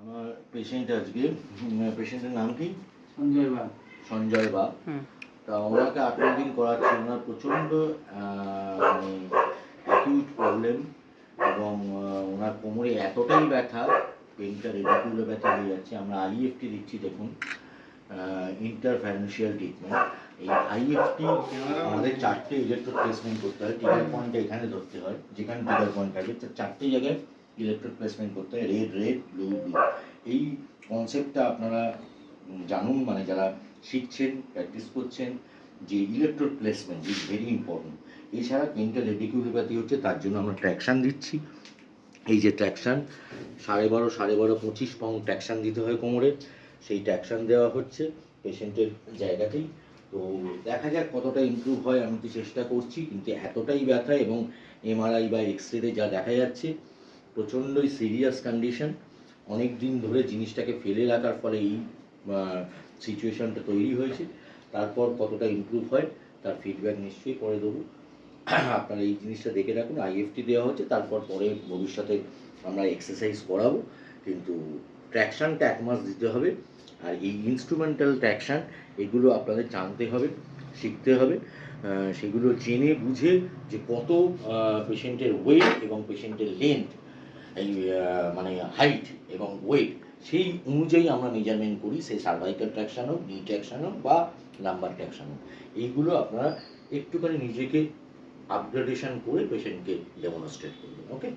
আমার পেশেন্ট আজকে পেশেন্টের নাম কি? সঞ্জয় বা। সঞ্জয় বা। তা ওনাকে 8-9 দিন করাচ্ছি। ওনার প্রচণ্ড মানে অ্যাকিউট প্রবলেম এবং ওনার কোমরে এতটাই ব্যথা, পেনটা রেডিকুলার ব্যথা হয়ে যাচ্ছে। আমরা আইএফটি দিচ্ছি, দেখুন ইন্টারফারেন্সিয়াল ট্রিটমেন্ট। এই আইএফটি আমাদের 4টে ইলেকট্রোড প্লেসমেন্ট করতে হয়। ট্রিগার পয়েন্টটা এখানে ধরতে হয়, যেখানে ট্রিগার পয়েন্ট থাকে 4টে জায়গায় ইলেকট্রোড প্লেসমেন্ট করতে হয়, রেড রেড ব্লু ব্লু। এই কনসেপ্টটা আপনারা জানুন, মানে যারা শিখছেন, প্র্যাকটিস করছেন, যে electrode placement is very important. এছাড়া পেনটা রেডিকুলোপ্যাথি হচ্ছে, তার জন্য আমরা ট্র্যাকশান দিচ্ছি। এই যে ট্র্যাকশান 12.5 25 পাউন্ড ট্র্যাকশান দিতে হয় কোমরে, সেই ট্র্যাকশান দেওয়া হচ্ছে পেশেন্টের জায়গাতেই। তো দেখা যাক কতটা ইমপ্রুভ হয়, আমি তো চেষ্টা করছি, কিন্তু এতটাই ব্যথা এবং এমআরআই বা এক্সরেতে যা দেখা যাচ্ছে প্রচণ্ডই সিরিয়াস কন্ডিশন। অনেক দিন ধরে জিনিসটাকে ফেলে রাখার ফলে এই সিচুয়েশনটা তৈরি হয়েছে। তারপর কতটা ইমপ্রুভ হয় তার ফিডব্যাক নিশ্চয়ই পরে দেবো। আপনারা এই জিনিসটা দেখে রাখুন। আইএফটি দেওয়া হচ্ছে, তারপর পরে ভবিষ্যতে আমরা এক্সারসাইজ করাবো, কিন্তু ট্র্যাকশানটা 1 মাস দিতে হবে। আর এই ইনস্ট্রুমেন্টাল ট্র্যাকশান এগুলো আপনাদের জানতে হবে, শিখতে হবে। সেগুলো জেনে বুঝে যে কত পেশেন্টের ওয়েট এবং পেশেন্টের লেন্থ, এই মানে হাইট এবং ওয়েট, সেই অনুযায়ী আমরা মেজারমেন্ট করি, সেই সার্ভাইকাল ট্র্যাকশান হোক, নি ট্র্যাকশান হোক বা লাম্বার ট্র্যাকশান হোক। এইগুলো আপনারা একটুখানি নিজেকে আপগ্রেডেশন করে পেশেন্টকে ডেমনস্ট্রেট করবেন। ওকে।